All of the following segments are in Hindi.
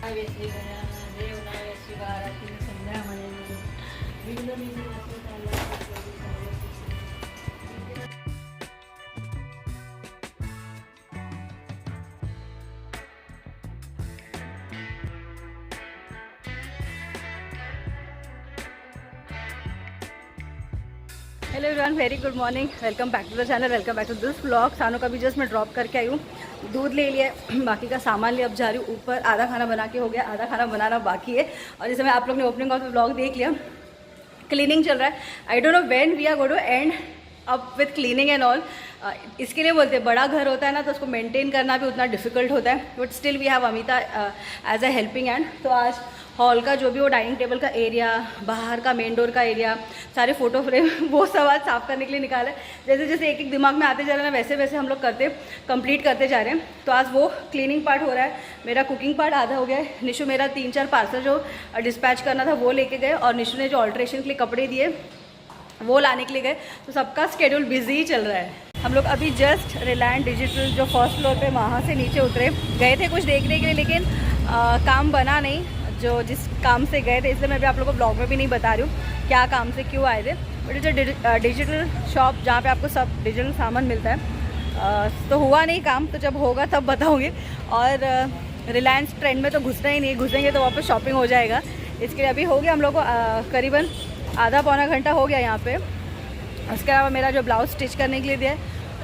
Hello everyone, very good morning. Welcome back to the channel, welcome back to this vlog. Sanu का भी जस्ट मैं ड्रॉप करके आई हूँ, दूध ले लिया, बाकी का सामान ले अब जा रही हूँ ऊपर। आधा खाना बना के हो गया, आधा खाना बनाना बाकी है। और जैसे मैं आप लोग ने ओपनिंग ऑफ व्लॉग देख लिया, क्लीनिंग चल रहा है। I don't know when we are going to end up with cleaning and all. इसके लिए बोलते हैं बड़ा घर होता है ना, तो उसको मेंटेन करना भी उतना डिफिकल्ट होता है, but still we have Amita as a helping hand. तो आज हॉल का जो भी वो डाइनिंग टेबल का एरिया, बाहर का मेन डोर का एरिया, सारे फोटो फ्रेम वो सब आज साफ़ करने के लिए निकाला है। जैसे जैसे एक एक दिमाग में आते जा रहे हैं ना, वैसे वैसे हम लोग कंप्लीट करते जा रहे हैं। तो आज वो क्लीनिंग पार्ट हो रहा है, मेरा कुकिंग पार्ट आधा हो गया है। निशु मेरा 3-4 पार्सल जो डिस्पैच करना था वो लेके गए, और निशु ने जो ऑल्ट्रेशन के लिए कपड़े दिए वो लाने के लिए गए। तो सबका स्केड्यूल बिजी ही चल रहा है। हम लोग अभी जस्ट रिलायंस डिजिटल जो फर्स्ट फ्लोर पे वहाँ से नीचे उतरे, गए थे कुछ देखने के लिए, लेकिन काम बना नहीं जो जिस काम से गए थे, इसलिए मैं भी आप लोगों को ब्लॉग में भी नहीं बता रही हूँ क्या काम से क्यों आए थे। बट जो डिजिटल शॉप जहाँ पे आपको सब डिजिटल सामान मिलता है, तो हुआ नहीं काम, तो जब होगा तब बताऊँगी। और रिलायंस ट्रेंड में तो घुसना ही नहीं, घुसेंगे तो वापस शॉपिंग हो जाएगा। इसके लिए अभी हो गया हम लोग को करीबन आधा पौना घंटा हो गया यहाँ पे। उसके अलावा मेरा जो ब्लाउज स्टिच करने के लिए दिया है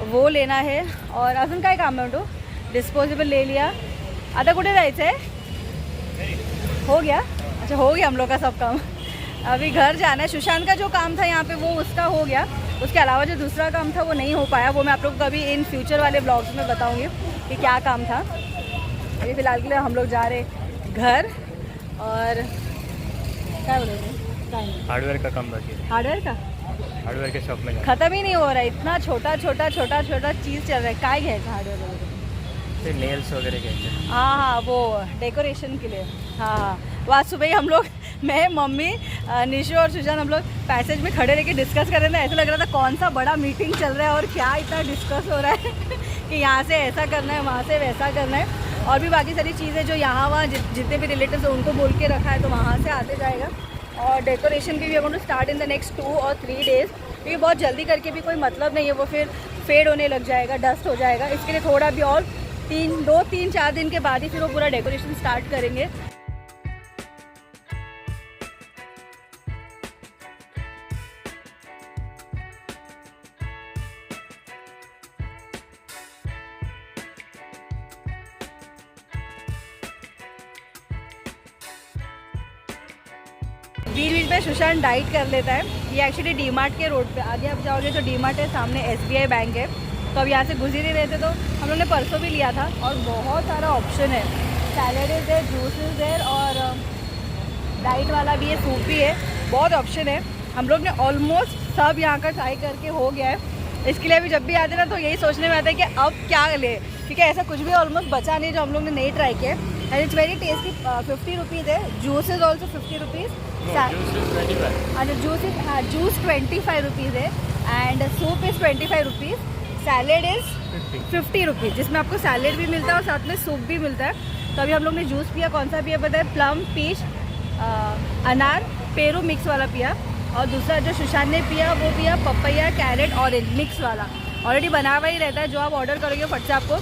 वो लेना है, और अजून काय काम है तो डिस्पोजेबल ले लिया। आता कुठे जायचं है? हो गया, अच्छा हो गया हम लोग का सब काम। अभी घर जाना है। सुशांत का जो काम था यहाँ पे वो उसका हो गया, उसके अलावा जो दूसरा काम था वो नहीं हो पाया। वो मैं आप लोग को अभी इन फ्यूचर वाले ब्लॉग्स में बताऊँगी कि क्या काम था। अभी फ़िलहाल के लिए हम लोग जा रहे घर, और क्या बोलेंगे, हार्डवेयर का काम बाकी है। हार्डवेयर के शॉप में खत्म ही नहीं हो रहा है, इतना छोटा छोटा चीज़ चल रहा है। काय घ्यायचं हार्डवेयर वगैरह? नेल्स वगैरह कहते हैं। हाँ, वो डेकोरेशन के लिए। हाँ, वो आज सुबह ही हम लोग, मैं, मम्मी, निशु और सुशांत, हम लोग पैसेज में खड़े रह के डिस्कस कर रहे थे। ऐसा लग रहा था कौन सा बड़ा मीटिंग चल रहा है और क्या इतना डिस्कस हो रहा है कि यहाँ से ऐसा करना है, वहाँ से वैसा करना है, और भी बाकी सारी चीज़ें जो यहाँ वहाँ जितने भी रिलेटिव्स हैं उनको बोल के रखा है, तो वहाँ से आते जाएगा। और डेकोरेशन की भी अगर स्टार्ट इन द नेक्स्ट 2 और 3 डेज़, क्योंकि बहुत जल्दी करके भी कोई मतलब नहीं है, वो फिर फेड होने लग जाएगा, डस्ट हो जाएगा। इसके लिए थोड़ा भी और 2-3-4 दिन के बाद ही फिर वो पूरा डेकोरेशन स्टार्ट करेंगे। बीच बीच में सुशांत डाइट कर लेता है। ये एक्चुअली डीमार्ट के रोड पे आगे आप जाओगे तो डीमार्ट है, सामने SBI बैंक है। तो अब यहाँ से गुजर ही रहे थे, तो हम लोग ने परसों भी लिया था, और बहुत सारा ऑप्शन है। सैलडीज है, जूसेस है, और डाइट वाला भी है, सूप भी है, बहुत ऑप्शन है। हम लोग ने ऑलमोस्ट सब यहाँ का ट्राई करके हो गया है। इसके लिए अभी जब भी आते ना तो यही सोचने में आता है कि अब क्या ले, क्योंकि ऐसा कुछ भी ऑलमोस्ट बचा नहीं जो हम लोग ने नहीं ट्राई किया। And it's very tasty. 50 rupees है, जूस इज़ ऑल्सो 50 रुपीज़। अच्छा, जूस 25 रुपीज़ है, and soup is 25 rupees, salad is 50 rupees, जिसमें आपको सैलेड भी मिलता है और साथ में सूप भी मिलता है। तो अभी हम लोग ने जूस पिया, कौन सा पिया बताए, प्लम, पीच, अनार, पेरू मिक्स वाला पिया, और दूसरा जो सुशांत ने पिया वो पिया पपैया, कैरेट, ऑरेंज मिक्स वाला। ऑलरेडी बना हुआ ही रहता है, जो आप ऑर्डर करोगे फट से आपको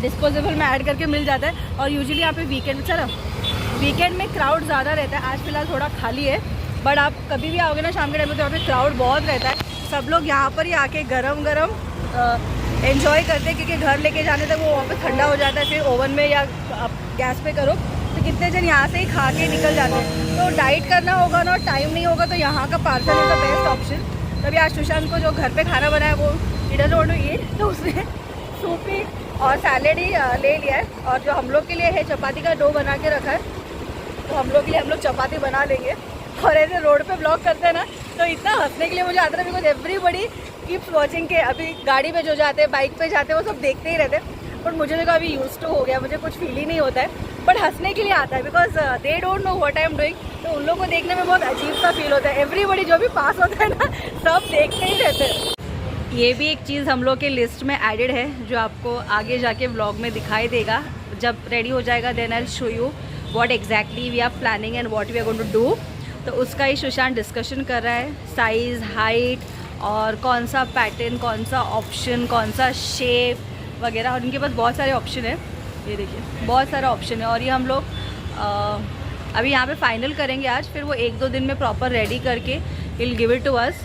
डिस्पोजेबल में ऐड करके मिल जाता है। और यूजुअली यहाँ पे वीकेंड में क्राउड ज़्यादा रहता है। आज फिलहाल थोड़ा खाली है, बट आप कभी भी आओगे ना शाम के टाइम में तो यहाँ पे क्राउड बहुत रहता है। सब लोग यहाँ पर ही आके गरम एंजॉय करते हैं, क्योंकि घर लेके जाने तक वो वहाँ पे ठंडा हो जाता है। फिर ओवन में या गैस पे करो तो कितने जन यहाँ से ही खा के निकल जाते हैं। तो डाइट करना होगा ना, टाइम नहीं होगा, तो यहाँ का parcel is the best option. तभी आज सुशांत को जो घर पे खाना बनाया वो डजंट वांट टू ईट, तो उसने सूप ही और सैलेड ही ले लिया है। और जो हम लोग के लिए है, चपाती का डो बना के रखा है, तो हम लोग के लिए हम लोग चपाती बना लेंगे। और ऐसे रोड पे ब्लॉग करते हैं ना, तो इतना हंसने के लिए मुझे आता है, बिकॉज एवरीबडी कीप्स वॉचिंग के। अभी गाड़ी पे जो जाते हैं, बाइक पे जाते हैं, वो सब देखते ही रहते हैं। बट मुझे देखो अभी यूज टू हो गया, मुझे कुछ फील ही नहीं होता है, बट हंसने के लिए आता है, because they don't know what I am doing. तो उन लोगों को देखने में बहुत अजीब सा फील होता है। एवरीबडी जो भी पास होता है ना, सब देखते ही रहते हैं। ये भी एक चीज़ हम लोग के लिस्ट में एडेड है, जो आपको आगे जाके व्लॉग में दिखाई देगा। जब रेडी हो जाएगा then I will show you. What exactly we are planning and what we are going to do. तो उसका ही सुशांत डिस्कशन कर रहा है, साइज़, हाइट और कौन सा पैटर्न, कौन सा ऑप्शन, कौन सा शेप वगैरह। और उनके पास बहुत सारे ऑप्शन है, ये देखिए बहुत सारा ऑप्शन है। और ये हम लोग अभी यहाँ पे फाइनल करेंगे आज, फिर वो 1-2 दिन में प्रॉपर रेडी करके will give it to us.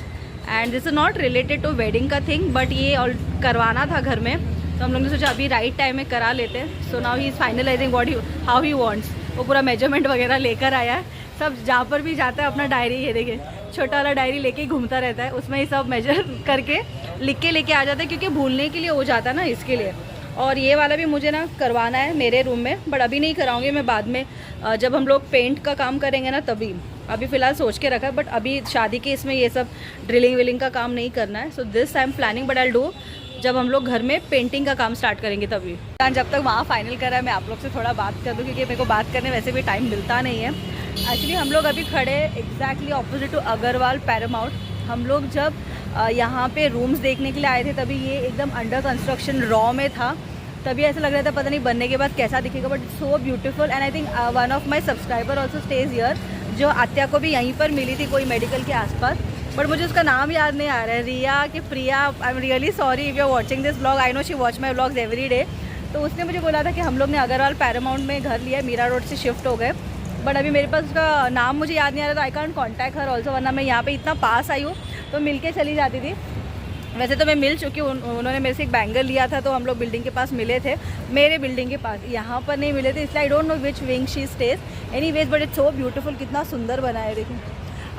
And this is not related to wedding का थिंग, बट ये और करवाना था घर में, तो हम लोग ने सोचा अभी राइट टाइम में करा लेते हैं। So now he is finalising what how he wants. वो पूरा मेजरमेंट वगैरह लेकर आया है, सब जहाँ पर भी जाता है अपना डायरी, ये देखिए छोटा वाला डायरी लेके ही घूमता रहता है, उसमें ही सब मेजर करके लिख के लेके आ जाता है, क्योंकि भूलने के लिए हो जाता है ना, इसके लिए। और ये वाला भी मुझे ना करवाना है मेरे रूम में, बट अभी नहीं कराऊंगी मैं, बाद में जब हम लोग पेंट का काम करेंगे ना तभी। अभी फ़िलहाल सोच के रखा है, बट अभी शादी के इसमें ये सब ड्रिलिंग विलिंग का काम नहीं करना है। So this I am planning, but I do जब हम लोग घर में पेंटिंग का काम स्टार्ट करेंगे तभी। जब तक वहाँ फाइनल कर रहा है मैं आप लोग से थोड़ा बात कर दूँ, क्योंकि मेरे को बात करने वैसे भी टाइम मिलता नहीं है। एक्चुअली हम लोग अभी खड़े exactly opposite to Agarwal Paramount. हम लोग जब यहाँ पे रूम्स देखने के लिए आए थे तभी ये एकदम अंडर कंस्ट्रक्शन रॉ में था, तभी ऐसा लग रहा था पता नहीं बनने के बाद कैसा दिखेगा, but so beautiful. And I think one of my subscriber also stage here, जो आत्या को भी यहीं पर मिली थी कोई मेडिकल के आसपास, बट मुझे उसका नाम याद नहीं आ रहा है, रिया कि Priya. I am really sorry if you are watching this blog, I know she watch my blogs every day. तो उसने मुझे बोला था कि हम लोग ने अग्रवाल पैरामाउंट में घर लिया है, मीरा रोड से शिफ्ट हो गए, बट अभी मेरे पास उसका नाम मुझे याद नहीं आ रहा, तो I can't contact her also, वरना मैं यहाँ पे इतना पास आई हूँ तो मिल के चली जाती थी। वैसे तो मैं मिल चुकी हूँ, उन्होंने मेरे से एक बैंगल लिया था, तो हम लोग बिल्डिंग के पास मिले थे, मेरे बिल्डिंग के पास, यहाँ पर नहीं मिले थे, इसलिए आई don't know which wing she stage. Anyways but it's so beautiful, कितना सुंदर बना है देखिए।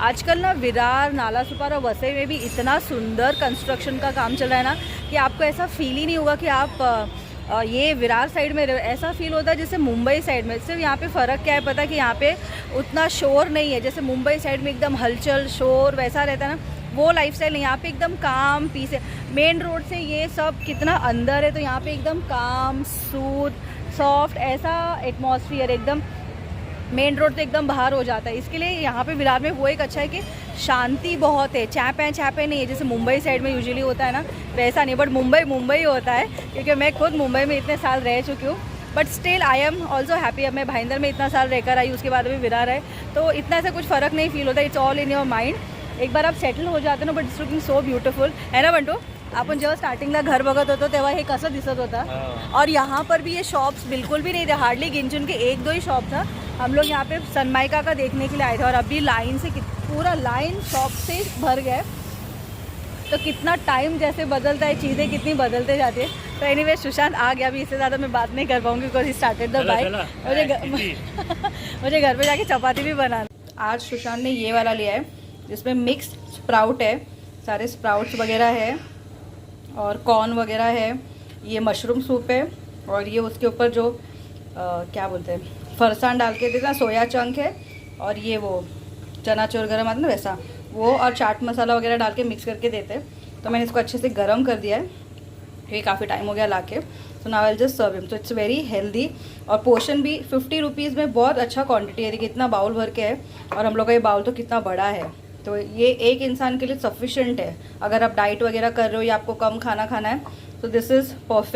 आजकल ना विरार, नाला सुपारा, वसई में भी इतना सुंदर कंस्ट्रक्शन का काम चल रहा है ना कि आपको ऐसा फील ही नहीं होगा कि आप ये विरार साइड में, ऐसा फील होता है जैसे मुंबई साइड में। सिर्फ यहाँ पे फ़र्क क्या है पता है कि यहाँ पे उतना शोर नहीं है, जैसे मुंबई साइड में एकदम हलचल शोर वैसा रहता है ना, वो लाइफस्टाइल नहीं। यहाँ पे एकदम काम पीस है, मेन रोड से ये सब कितना अंदर है, तो यहाँ पे एकदम काम, सूद, सॉफ्ट ऐसा एटमॉस्फियर, एकदम मेन रोड तो एकदम बाहर हो जाता है। इसके लिए यहाँ पे विरार में वो एक अच्छा है कि शांति बहुत है, छापे नहीं है जैसे मुंबई साइड में यूजुअली होता है ना, वैसा नहीं। बट मुंबई होता है, क्योंकि मैं खुद मुंबई में इतने साल रह चुकी हूँ, but still I am also happy. अब मैं भाईंदर में इतना साल रहकर आई, उसके बाद अभी विरार है, तो इतना ऐसा कुछ फ़र्क नहीं फील होता, it's all in your mind. एक बार आप सेटल हो जाते ना, but it's looking so beautiful है ना बंटू। आपण जेव्हा स्टार्टिंगला घर बघत होतो तेव्हा हे कसं दिसत होता, और यहाँ पर भी ये शॉप्स बिल्कुल भी नहीं थे, हार्डली गिनचुन के 1-2 ही शॉप था। हम लोग यहाँ पे सनमाइका का देखने के लिए आए थे, और अभी लाइन से पूरा लाइन शॉप से भर गए। तो कितना टाइम जैसे बदलता है, चीज़ें कितनी बदलते जाती है। तो एनीवे सुशांत आ गया, अभी इससे ज़्यादा मैं बात नहीं कर पाऊँगी, because he started the bike. मुझे घर पे जाके चपाती भी बनाना। आज सुशांत ने ये वाला लिया है जिसमें मिक्स्ड स्प्राउट है, सारे स्प्राउट्स वगैरह है और कॉर्न वगैरह है, ये मशरूम सूप है, और ये उसके ऊपर जो क्या बोलते हैं फरसान डाल के देता, सोया चंक है, और ये वो चना चोर गरम आता ना वैसा वो, और चाट मसाला वगैरह डाल के मिक्स करके देते हैं। तो मैंने इसको अच्छे से गरम कर दिया है, क्योंकि काफ़ी टाइम हो गया लाके। So now I will just serve him. तो इट्स वेरी हेल्दी, और पोर्शन भी 50 रुपीज़ में बहुत अच्छा क्वांटिटी है। देखिए इतना बाउल भर के है, और हम लोग का ये बाउल तो कितना बड़ा है, तो ये एक इंसान के लिए सफिशेंट है। अगर आप डाइट वगैरह कर रहे हो या आपको कम खाना खाना है, तो दिस इज़ परफेक्ट।